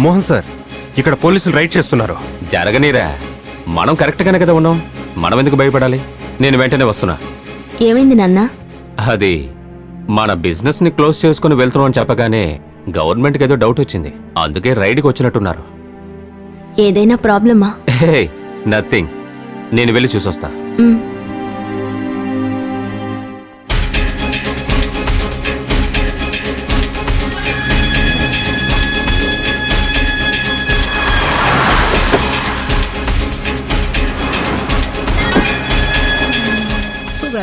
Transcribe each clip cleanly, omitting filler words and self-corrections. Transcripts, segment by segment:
Mohan sir, ఇక్కడ పోలీసులు ride చేస్తున్నారు. జరగనీరా, మనం కరెక్ట్గానే కదా ఉన్నాం, మనం ఎందుకు భయపడాలి? నేను వెంటనే వస్తున్నా. ఏమైంది నాన్న? అది మన బిజినెస్ ని క్లోజ్ చేసుకుని వెళ్తున్నాం అని చెప్పగానే గవర్నమెంట్కి ఏదో డౌట్ వచ్చింది, అందుకే రైడ్కి వచ్చినట్టున్నారు. ఏదైనా ప్రాబ్లమా? హే, నథింగ్. నేను వెళ్ళి చూసొస్తా.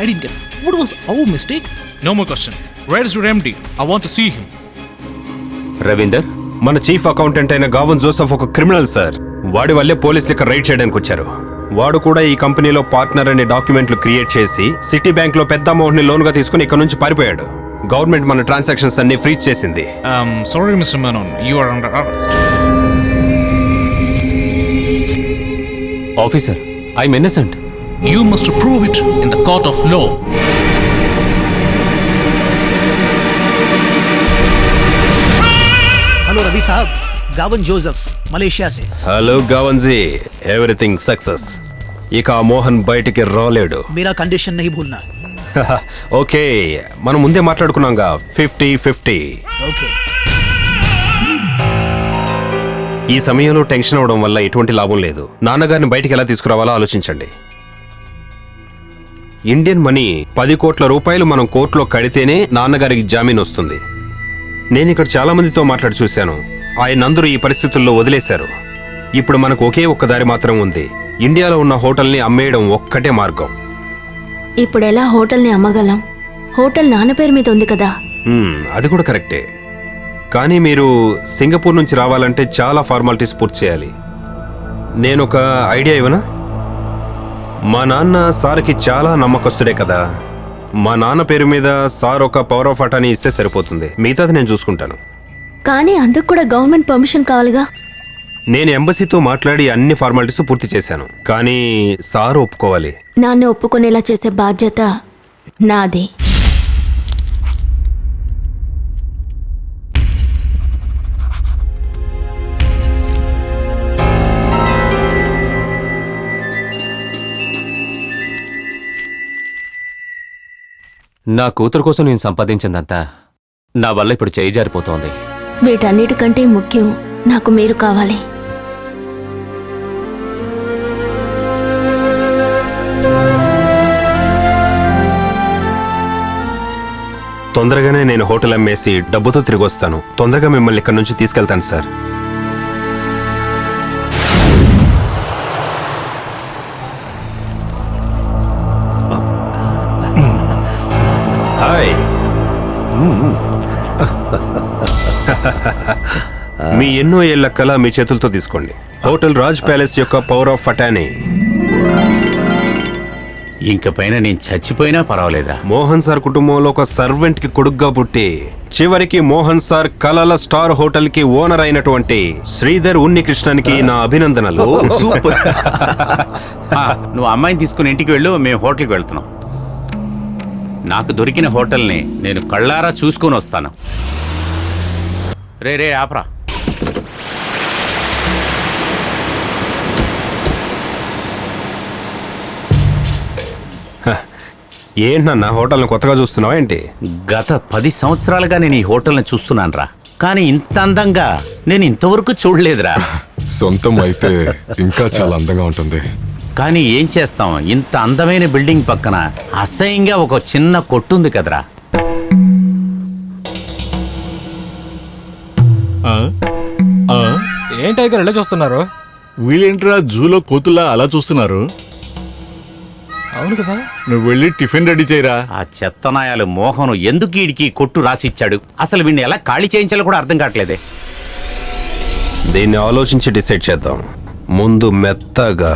I didn't get. What was our mistake? No more question. Where is your MD? I want to see him. Ravinder, మన చీఫ్ అకౌంటెంట్ అయిన గావన్ జోసెఫ్ ఒక క్రిమినల్ సార్. వాడి వల్లే పోలీసులు ఇక్కడ రైడ్ చేయడానికి వచ్చారు. వాడు కూడా ఈ కంపెనీలో పార్ట్నర్ అనే డాక్యుమెంట్లు క్రియేట్ చేసి సిటీ బ్యాంక్ లో పెద్ద అమౌంట్ ని లోన్ గా తీసుకుని ఇక్కడ నుంచి పారిపోయాడు. గవర్నమెంట్ మన ట్రాన్సాక్షన్స్ అన్ని ఫ్రీజ్ చేసింది. Sorry, Mr. Menon. You are under arrest. Officer, I am innocent. You must prove it in the court of law. Hello Ravi साहब, गावन जोसेफ मलेशिया से. Hello Gavan ji, everything success. ఇక ఆ మోహన్ బయటికి రాలేడు. मेरा कंडीशन नहीं भूलना. ఓకే, మనం ముందే మాట్లాడుకున్నాంగా, 50-50. ओके. ఈ సమయంలో టెన్షన్ అవడం వల్ల ఎటువంటి లాభం లేదు. నాన్నగారిని బయటికి ఎలా తీసుకురావాలో ఆలోచించండి. ఇండియన్ మనీ 10 కోట్ల రూపాయలు మనం కోర్టులో కడితేనే నాన్నగారికి జామీన్ వస్తుంది. నేను ఇక్కడ చాలా మందితో మాట్లాడి చూశాను. ఆయన అందరూ ఈ పరిస్థితుల్లో వదిలేశారు. ఇప్పుడు మనకు ఒకే ఒక్క దారి మాత్రం ఉంది. ఇండియాలో ఉన్న హోటల్ని అమ్మేయడం ఒక్కటే మార్గం. ఇప్పుడు ఎలా హోటల్ని అమ్మగలం? హోటల్ నాన్న పేరు మీద ఉంది కదా. అది కూడా కరెక్టే. కానీ మీరు సింగపూర్ నుంచి రావాలంటే చాలా ఫార్మాలిటీస్ పూర్తి చేయాలి. నేను ఒక ఐడియా ఇవ్వనా? మా నాన్న సార్కి చాలా నమ్మకస్తుడే కదా. మా నాన్న పేరు మీద సార్ ఒక పవర్ ఆఫ్ అటార్నీ ఇస్తే సరిపోతుంది. మిగతాది నేను చూసుకుంటాను. కానీ అందుకు కూడా గవర్నమెంట్ పర్మిషన్ కావాలిగా. నేను ఎంబసీతో మాట్లాడి అన్ని ఫార్మాలిటీస్ పూర్తి చేశాను. కానీ సార్ ఒప్పుకోవాలి. నాన్న ఒప్పుకునేలా చేసే బాధ్యత నాది. నా కూతురు కోసం నేను సంపాదించిందంతా నా వల్ల ఇప్పుడు చేయి జారిపోతోంది. వీటన్నిటికంటే ముఖ్యం నాకు మీరు కావాలి. తొందరగానే నేను హోటల్ అమ్మేసి డబ్బుతో తిరిగి వస్తాను. తొందరగా మిమ్మల్ని ఇక్కడ నుంచి తీసుకెళ్తాను సార్. హాయ్. మీ ఎన్నో ఏళ్ల కళ మీ చేతులతో తీసుకోండి. హోటల్ రాజ్ ప్యాలెస్ యొక్క పవర్ ఆఫ్ అటార్నీ. ఇంక పైన నేను చచ్చిపోయినా పర్వాలేదా? మోహన్ సార్ కుటుంబంలో ఒక సర్వెంట్ కి కొడుగ్గా పుట్టి చివరికి మోహన్ సార్ కలల స్టార్ హోటల్ కి ఓనర్ అయినటువంటి శ్రీధర్ ఉన్నికృష్ణన్కి నా అభినందనలు. సూపర్. నువ్వు అమ్మాయిని తీసుకుని ఇంటికి వెళ్ళు, మేము హోటల్కి వెళ్తున్నాం. నాకు దొరికిన హోటల్ని నేను కళ్ళారా చూసుకొని వస్తాను. రే ఆపరా. ఏంటన్నా హోటల్ని కొత్తగా చూస్తున్నావా ఏంటి? గత 10 సంవత్సరాలుగా నేను ఈ హోటల్ని చూస్తున్నాను రా, కానీ ఇంత అందంగా నేను ఇంతవరకు చూడలేదురా. సొంతం అయితే ఇంకా చాలా అందంగా ఉంటుంది. కానీ ఏం చేస్తాం, ఇంత అందమైన బిల్డింగ్ పక్కన అసహ్యంగా ఒక చిన్న కొట్టుంది కదరా. ఏంటి ఇక్కడ ఎలా చూస్తున్నారు? వీళ్ళేంట్రా జూలో కోతుల్లా అలా చూస్తున్నారు? అవును కదా, నువ్వు వెళ్ళి టిఫిన్ రెడీ చేయరా. ఆ చెత్తనాయాలు మోహన్ ఎందుకు వీడికి కొట్టు రాసిచ్చాడు? అసలు వీడిని ఎలా ఖాళీ చేయించాలో కూడా అర్థం కావట్లేదే. దీన్ని ఆలోచించి డిసైడ్ చేద్దాం. ముందు మెత్తగా,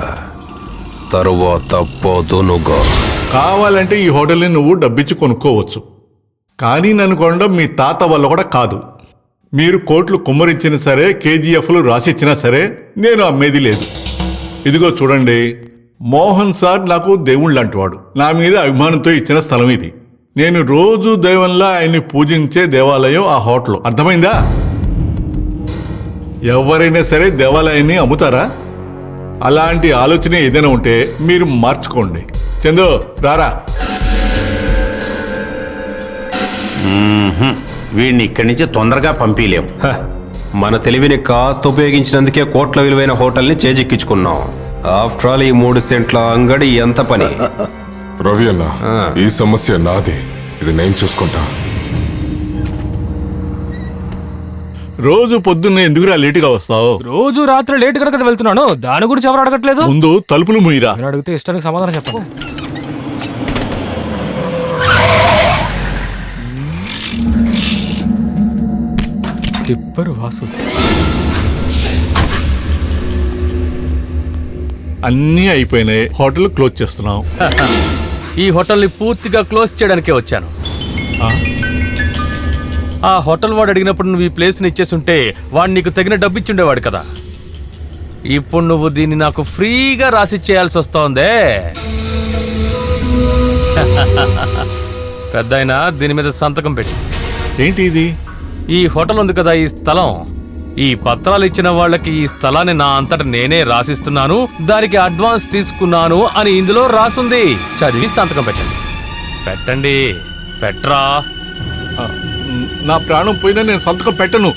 తరువాత పోతునుగా. కావాలంటే ఈ హోటల్ని నువ్వు డబ్బిచ్చి కొనుక్కోవచ్చు, కానీ నన్ను కొనడం మీ తాత వల్ల కూడా కాదు. మీరు కోట్లు కుమ్మరించినా సరే, కేజీఎఫ్లు రాసిచ్చినా సరే నేను అమ్మేది లేదు. ఇదిగో చూడండి, మోహన్ సార్ నాకు దేవుళ్ళు లాంటివాడు. నా మీద అభిమానంతో ఇచ్చిన స్థలం ఇది. నేను రోజు దైవంలా ఆయన్ని పూజించే దేవాలయం ఆ హోటల్. అర్థమైందా? ఎవరైనా సరే దేవాలయాన్ని అమ్ముతారా? అలాంటి ఆలోచన ఏదైనా ఉంటే మీరు మార్చుకోండి. చందు రారా. వీడిని ఇక్కడి నుంచి తొందరగా పంపించలేం. హ, మన తెలివిని కాస్త ఉపయోగించినందుకే కోట్ల విలువైన హోటల్ని చేజిక్కించుకున్నాం. ఆఫ్టర్ ఆల్ ఈ 3 సెంట్ల అంగడి ఎంత పని. రవి అన్న, ఈ సమస్య నాది, ఇది నేను చూసుకుంటా. రోజు పొద్దున్నే ఎందుకురా లేటుగా వస్తావు? రోజు రాత్రి లేట్ కదా వెళ్తున్నాను, దాని గురించి ఎవరు అడగట్లేదు. ముందు తలుపులు ముయ్యరా. నేను అడిగితే ఇష్టానికి సమాధానం చెప్పండి. టిప్పరు వాసు. అన్నీ అయిపోయినాయి, హోటల్ క్లోజ్ చేస్తున్నాం. ఈ హోటల్ని పూర్తిగా క్లోజ్ చేయడానికే వచ్చాను. ఆ హోటల్ వాడు అడిగినప్పుడు నువ్వు ఈ ప్లేస్ని ఇచ్చేస్తుంటే వాడు నీకు తగిన డబ్బు ఇచ్చుండేవాడు కదా. ఇప్పుడు నువ్వు దీన్ని నాకు ఫ్రీగా రాసిచ్చేయాల్సి వస్తోందే. పెద్దాయనా, దీని మీద సంతకం పెట్టి. ఏంటి ఇది? ఈ హోటల్ ఉంది కదా, ఈ స్థలం, ఈ పత్రాలు ఇచ్చిన వాళ్ళకి ఈ స్థలాన్ని నా అంతట నేనే రాసిస్తున్నాను, దానికి అడ్వాన్స్ తీసుకున్నాను అని ఇందులో రాసుంది. చదివి సంతకం పెట్టండి. పెట్టండి, పెట్రా. నా ప్రాణం పోయినా నేను సంతకం పెట్టను.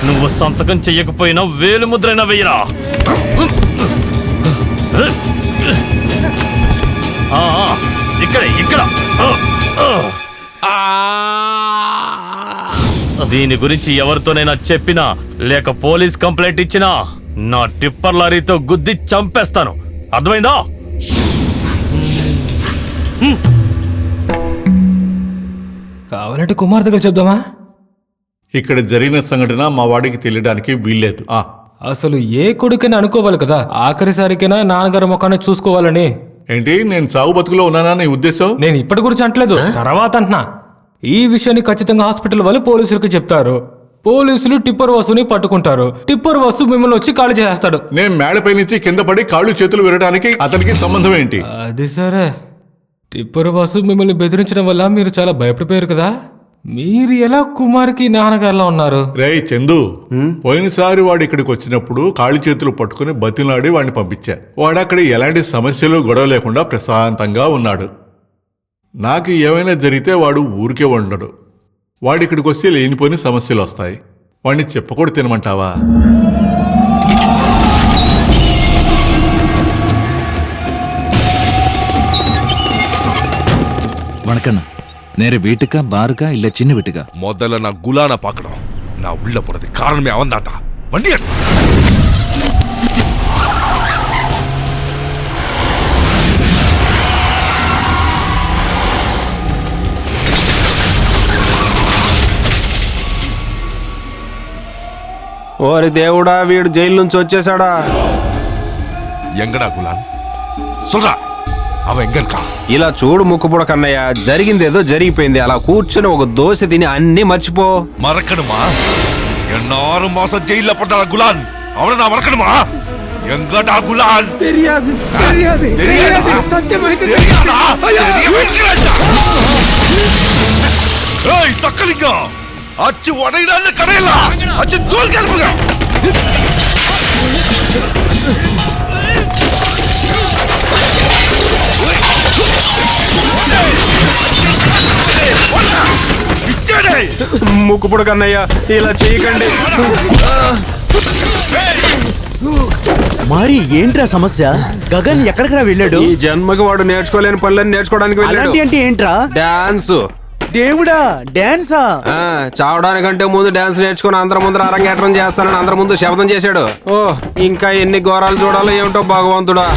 నువ్వు సంతకం చెయ్యకపోయినా వేలు ముద్రైనా వెయ్యరా. ఇక్కడ దీని గురించి ఎవరితోనైనా చెప్పినా లేక పోలీస్ కంప్లైంట్ ఇచ్చినా నా టిప్పర్ లారీతో గుద్ది చంపేస్తాను. అర్థమైందా? కావాలంటే కుమార్ దగ్గర చెప్దామా? ఇక్కడ జరిగిన సంఘటన మా వాడికి తెలియడానికి వీల్లేదు. అసలు ఏ కొడుకని అనుకోవాలి కదా, ఆఖరిసారికైనా నాన్నగారి ముఖాన్ని చూసుకోవాలని. ఏంటి, నేను చావు బతుకులో ఉన్నానా నీ ఉద్దేశం? నేను ఇప్పటి గురించి అంటలేదు, తర్వాత అంటున్నా. ఈ విషయాన్ని ఖచ్చితంగా హాస్పిటల్ వాళ్ళు పోలీసులకు చెప్తారు. పోలీసులు టిప్పర్ వస్తుని పట్టుకుంటారు. టిప్పర్ వస్తు మిమ్మల్ని వచ్చి ఖాళీ చేస్తాడు. నేను మేడపై నుంచి కింద పడి కాళ్ళు చేతులు విరడానికి అతనికి సంబంధం ఏంటి? అది సరే, టిప్పర్ వస్తు మిమ్మల్ని బెదిరించడం వల్ల మీరు చాలా భయపడిపోయారు కదా. మీరు ఎలా కుమార్కి నాన్నగారులా ఉన్నారు? రేయ్ చందు, పోయినసారి వాడు ఇక్కడికి వచ్చినప్పుడు కాళ్ళు చేతులు పట్టుకుని బతిలాడి వాడిని పంపించా. వాడు అక్కడ ఎలాంటి సమస్యలు గొడవ లేకుండా ప్రశాంతంగా ఉన్నాడు. నాకు ఏమైనా జరిగితే వాడు ఊరికే ఉండడు. వాడి ఇక్కడికి వస్తే లేనిపోయిన సమస్యలు వస్తాయి. వాడిని చెప్పకూడదు తినమంటావా? வணக்கண்ணா, நேர வீட்டுக்கா பாருக்கா இல்ல சின்ன வீட்டுக்கா? முதல்ல நான் குலான பார்க்கணும். நான் உள்ள போறது காரணமே அவன் தான்டா. வண்டி எடு. ఓరి దేవుడా, వీడు జైలు నుంచి వచ్చేసాడా? எங்கடா குலான்? சொல்றா, அவன் எங்க இருக்கா? ఇలా చూడు ముక్కుపుడ కన్నయ్య, జరిగిందేదో జరిగిపోయింది. అలా కూర్చుని ఒక దోశ తిని అన్ని మర్చిపో. மறக்கணுமா? என்ன 6 மாசம் ஜெயில போட்டாடா குலான். அவனை நான் மறக்கணுமா? எங்கடா குலான்? தெரியாது. ஏய் சக்கலிங்கம், அச்சு உடையிடாத கடையில அச்சு தோல் கிளம்புங்க. ముక్కుపుడ కన్నయ్య, ఇలా చేయకండి. మరి ఏంట్రా సమస్య? గగన్ ఎక్కడికి వెళ్ళాడు? ఈ జన్మకి వాడు నేర్చుకోలేని పనులని నేర్చుకోవడానికి వెళ్ళాడు. అంటే ఏంట్రా? డాన్స్. దేవుడా, డాన్సా? చావడానికంటే ముందు డాన్స్ నేర్చుకుని అందరి ముందు అరంగేట్రం చేస్తానని అందరి ముందు శబ్దం చేశాడు. ఓ, ఇంకా ఎన్ని ఘోరాలు చూడాలో ఏమిటో భగవంతుడా.